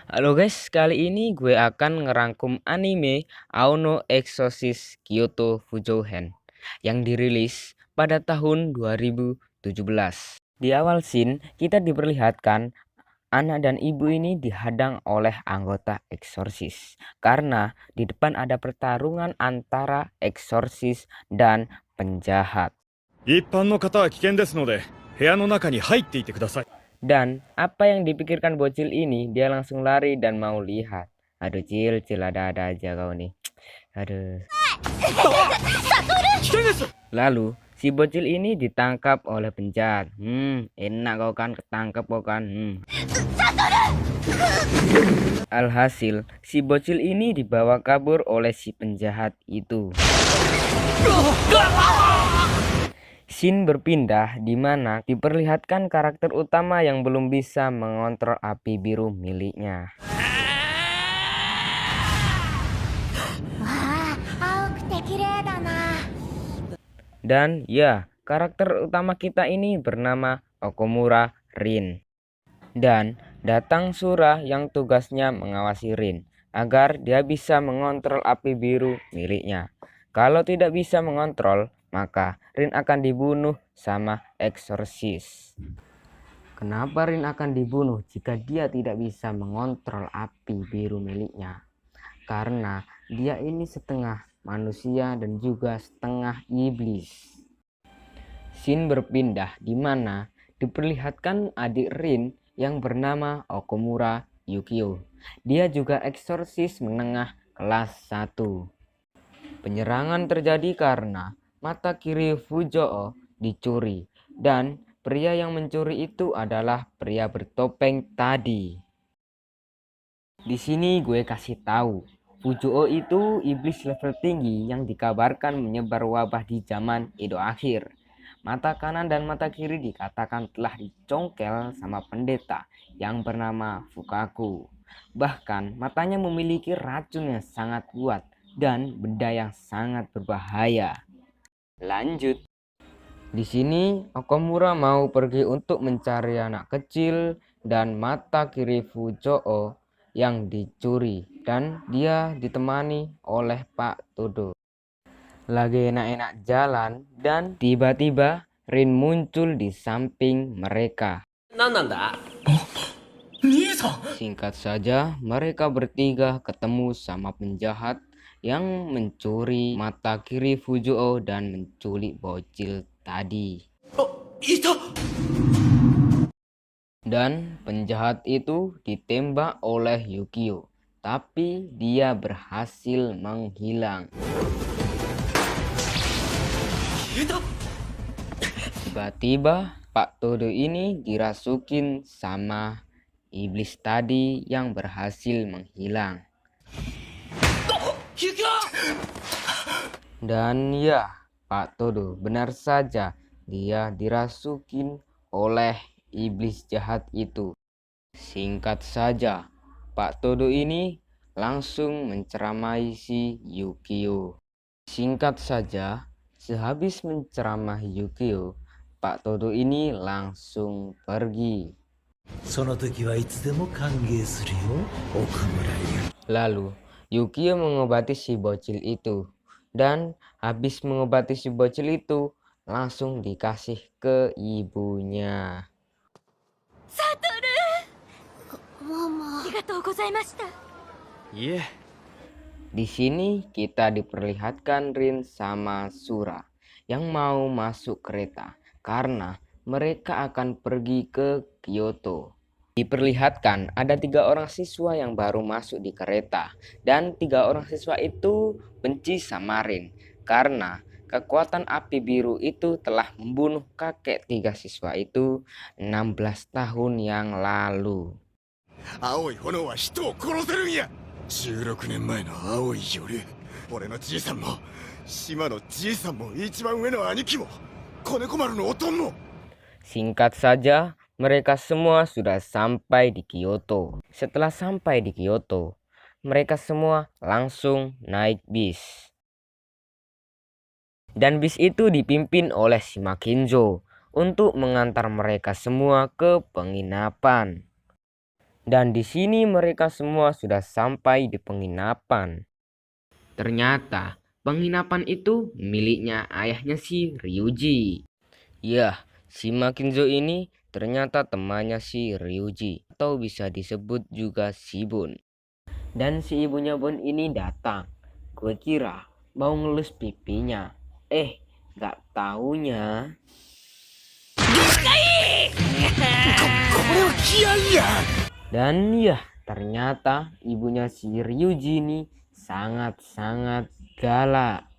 Halo guys, kali ini gue akan ngerangkum anime Aono Exorcist Kyoto Fujouhen yang dirilis pada tahun 2017. Di awal scene, kita diperlihatkan anak dan ibu ini dihadang oleh anggota eksorsis karena di depan ada pertarungan antara eksorsis dan penjahat. 一般の方は危険ですので、部屋の中に入っていてください。 Dan apa yang dipikirkan bocil ini, dia langsung lari dan mau lihat. Aduh Cil, ada-ada aja kau nih. Aduh. Lalu si bocil ini ditangkap oleh penjahat. Enak kau kan, ketangkep kau kan. Alhasil si bocil ini dibawa kabur oleh si penjahat itu. Scene berpindah di mana diperlihatkan karakter utama yang belum bisa mengontrol api biru miliknya. Dan ya, karakter utama kita ini bernama Okumura Rin. Dan datang Sura yang tugasnya mengawasi Rin agar dia bisa mengontrol api biru miliknya. Kalau tidak bisa mengontrol, maka Rin akan dibunuh sama eksorsis. Kenapa Rin akan dibunuh jika dia tidak bisa mengontrol api biru miliknya? Karena dia ini setengah manusia dan juga setengah iblis. Scene berpindah di mana diperlihatkan adik Rin yang bernama Okumura Yukio. Dia juga eksorsis menengah kelas 1. Penyerangan terjadi karena mata kiri Fujoo dicuri dan pria yang mencuri itu adalah pria bertopeng tadi. Di sini gue kasih tahu, Fujoo itu iblis level tinggi yang dikabarkan menyebar wabah di zaman Edo akhir. Mata kanan dan mata kiri dikatakan telah dicongkel sama pendeta yang bernama Fukaku. Bahkan matanya memiliki racun yang sangat kuat dan benda yang sangat berbahaya. Lanjut. Di sini Okumura mau pergi untuk mencari anak kecil dan mata kiri Fujoo yang dicuri, dan dia ditemani oleh Pak Todo. Lagi enak-enak jalan dan tiba-tiba Rin muncul di samping mereka. Singkat saja, mereka bertiga ketemu sama penjahat yang mencuri mata kiri Fujoo dan menculik bocil tadi. Dan penjahat itu ditembak oleh Yukio, tapi dia berhasil menghilang. Tiba-tiba Pak Todo ini dirasukin sama iblis tadi yang berhasil menghilang. Dan ya, Pak Todo benar saja, dia dirasukin oleh iblis jahat itu. Singkat saja, Pak Todo ini langsung menceramai si Yukio. Singkat saja, sehabis menceramahi Yukio, Pak Todo ini langsung pergi. Lalu Yukio mengobati si bocil itu, dan habis mengobati si bocil itu langsung dikasih ke ibunya.いえ、 Di sini kita diperlihatkan Rin sama Sura yang mau masuk kereta karena mereka akan pergi ke Kyoto. Diperlihatkan ada 3 orang siswa yang baru masuk di kereta, dan 3 orang siswa itu benci sama Rin karena kekuatan api biru itu telah membunuh kakek 3 siswa itu 16 tahun yang lalu. 青い炎は人を殺せるんや。16年前の青い夜、俺のじいさんも島のじいさんも一番上の兄貴も子猫丸のおとんも。 Singkat saja, mereka semua sudah sampai di Kyoto. Setelah sampai di Kyoto, mereka semua langsung naik bis. Dan bis itu dipimpin oleh si Makinzo untuk mengantar mereka semua ke penginapan. Dan di sini mereka semua sudah sampai di penginapan. Ternyata penginapan itu miliknya ayahnya si Ryuji. Yah, si Makinzo ini ternyata temannya si Ryuji, atau bisa disebut juga si Bun. Dan si ibunya Bun ini datang. Gue kira mau ngelus pipinya. Gak taunya. これは気合いや Dan ya, ternyata ibunya si Ryuji ini sangat-sangat galak.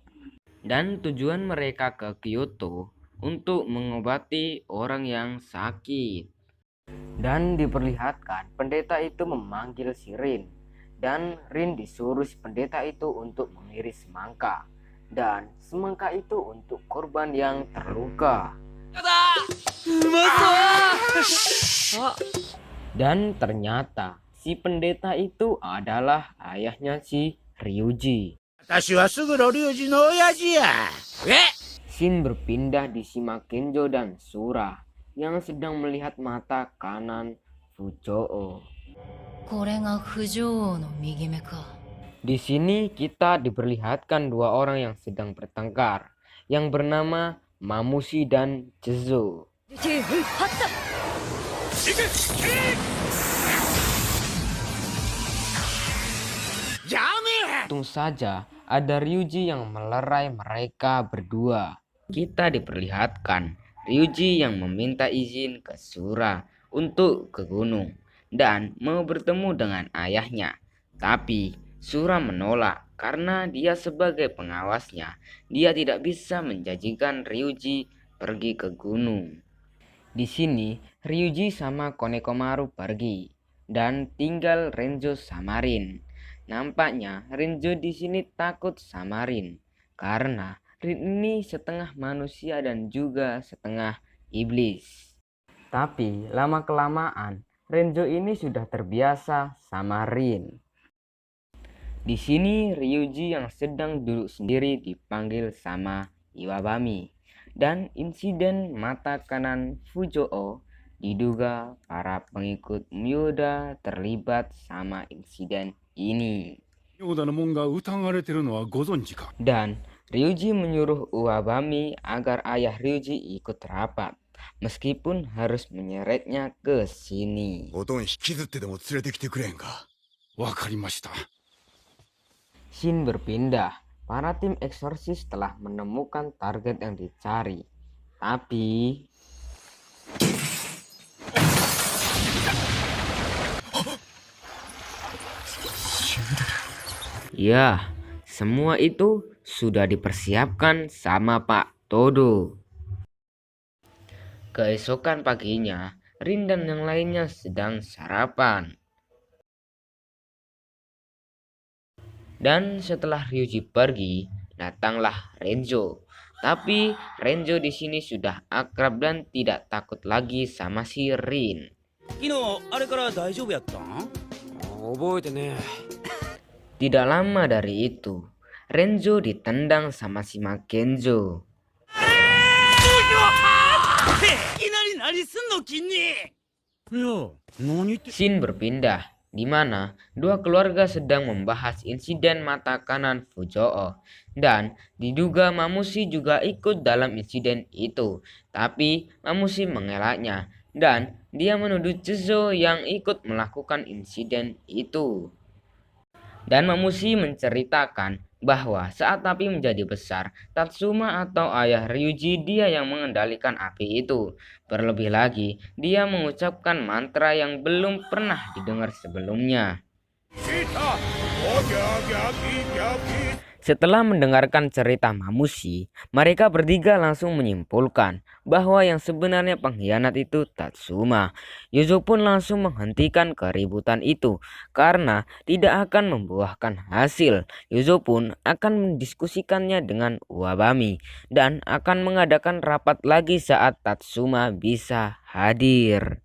Dan tujuan mereka ke Kyoto untuk mengobati orang yang sakit. Dan diperlihatkan pendeta itu memanggil si Rin. Dan Rin disuruh si pendeta itu untuk mengiris semangka. Dan semangka itu untuk korban yang terluka. Dan ternyata si pendeta itu adalah ayahnya si Ryuji. 私はすぐの龍二の親父や。Shin berpindah di Shimakenjo dan Sura yang sedang melihat mata kanan Fujoo. これが不女王の右目か。 Di sini kita diperlihatkan dua orang yang sedang bertengkar yang bernama Mamushi dan Jezo. Untung saja ada Ryuji yang melerai mereka berdua. Kita diperlihatkan Ryuji yang meminta izin ke Sura untuk ke gunung dan mau bertemu dengan ayahnya. Tapi Sura menolak karena dia sebagai pengawasnya, dia tidak bisa menjanjikan Ryuji pergi ke gunung. Di sini Ryuji sama Konekomaru pergi dan tinggal Renjo sama Rin. Nampaknya Renjo di sini takut sama Rin karena Rin ini setengah manusia dan juga setengah iblis. Tapi lama kelamaan Renjo ini sudah terbiasa sama Rin. Di sini Ryuji yang sedang duduk sendiri dipanggil sama Iwabami. Dan insiden mata kanan Fujoo diduga para pengikut Myoda terlibat sama insiden ini. ヨーダの門が疑われてるのはご存知か Dan Ryuji menyuruh Uwabami agar ayah Ryuji ikut rapat, meskipun harus menyeretnya ke sini. おとん引きずってでも連れてきてくれへんか わかりました Shin berpindah. Para tim eksorsis telah menemukan target yang dicari. Tapi ya, semua itu sudah dipersiapkan sama Pak Todo. Keesokan paginya, Rin dan yang lainnya sedang sarapan. Dan setelah Ryuji pergi, datanglah Renjo. Tapi Renjo di sini sudah akrab dan tidak takut lagi sama si Rin. 昨日あれから大丈夫やったん？覚えてね Tidak lama dari itu, Renjo ditendang sama si Makenzo. いきなり何すんのキンに。いや、何言って。 Shin berpindah, di mana dua keluarga sedang membahas insiden mata kanan Fujoo. Dan diduga Mamushi juga ikut dalam insiden itu. Tapi Mamushi mengelaknya. Dan dia menuduh Jezo yang ikut melakukan insiden itu. Dan Mamushi menceritakan bahwa saat api menjadi besar, Tatsuma atau ayah Ryuji dia yang mengendalikan api itu. Terlebih lagi, dia mengucapkan mantra yang belum pernah didengar sebelumnya. Setelah mendengarkan cerita Mamushi, mereka bertiga langsung menyimpulkan bahwa yang sebenarnya pengkhianat itu Tatsuma. Yuzo pun langsung menghentikan keributan itu karena tidak akan membuahkan hasil. Yuzo pun akan mendiskusikannya dengan Uwabami dan akan mengadakan rapat lagi saat Tatsuma bisa hadir.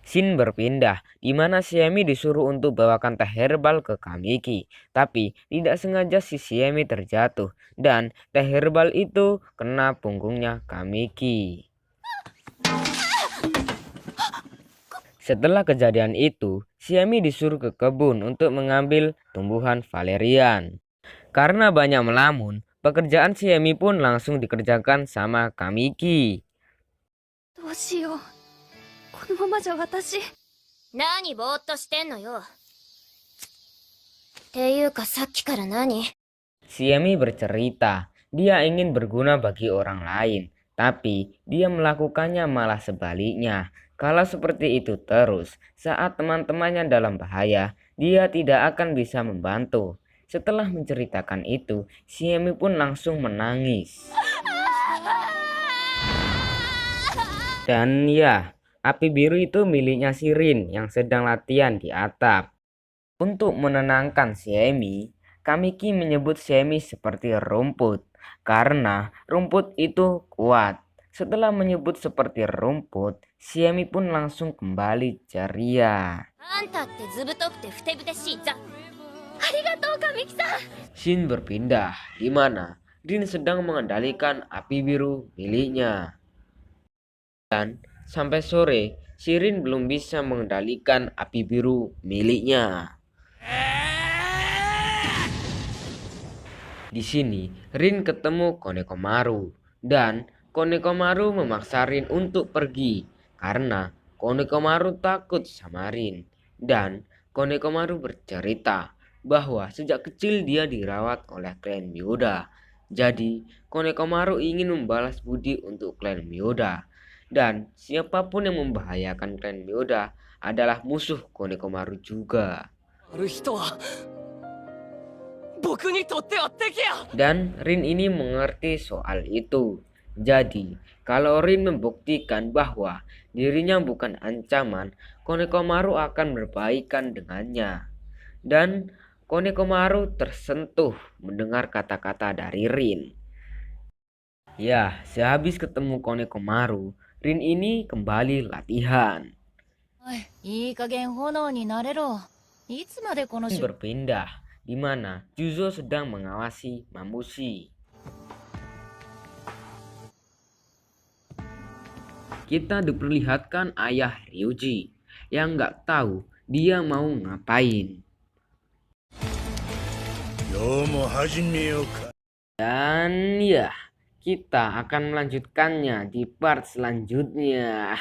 Shin berpindah, di mana Shiemi disuruh untuk bawakan teh herbal ke Kamiki. Tapi tidak sengaja si Shiemi terjatuh dan teh herbal itu kena punggungnya Kamiki. Setelah kejadian itu, Xiemi disuruh ke kebun untuk mengambil tumbuhan valerian. Karena banyak melamun, pekerjaan Xiemi pun langsung dikerjakan sama Kamiki. どうしよう。このままじゃ私。何ぼーっとしてんのよ。っていうかさっきから何？ Xiemi bercerita, dia ingin berguna bagi orang lain, tapi dia melakukannya malah sebaliknya. Kalau seperti itu terus, saat teman-temannya dalam bahaya, dia tidak akan bisa membantu. Setelah menceritakan itu, Xiemi pun langsung menangis. Dan ya, api biru itu miliknya Shirin yang sedang latihan di atap. Untuk menenangkan Xiemi, Kamiki menyebut Xiemi seperti rumput, karena rumput itu kuat. Setelah menyebut seperti rumput, Xiemi pun langsung kembali ceria. あんたってずぶとくてふてぶてしいざ。ありがとう、神木さん。 Scene berpindah, di mana Rin sedang mengendalikan api biru miliknya. Dan sampai sore, Shirin belum bisa mengendalikan api biru miliknya. Di sini, Rin ketemu Konekomaru dan Konekomaru memaksa Rin untuk pergi karena Konekomaru takut sama Rin. Dan Konekomaru bercerita bahwa sejak kecil dia dirawat oleh klan Myoda. Jadi, Konekomaru ingin membalas budi untuk klan Myoda. Dan siapapun yang membahayakan klan Myoda adalah musuh Konekomaru juga. ある人は僕にとっては敵や。 Dan Rin ini mengerti soal itu. Jadi, kalau Rin membuktikan bahwa dirinya bukan ancaman, Konekomaru akan berbaikan dengannya. Dan Konekomaru tersentuh mendengar kata-kata dari Rin. Ya, sehabis ketemu Konekomaru, Rin ini kembali latihan. おい、いい加減炎になれろ。いつまでこの Berpindah, di mana Juzo sedang mengawasi Mamushi. Kita diperlihatkan ayah Ryuji yang nggak tahu dia mau ngapain. 今日も始めようか。 Dan ya, kita akan melanjutkannya di part selanjutnya.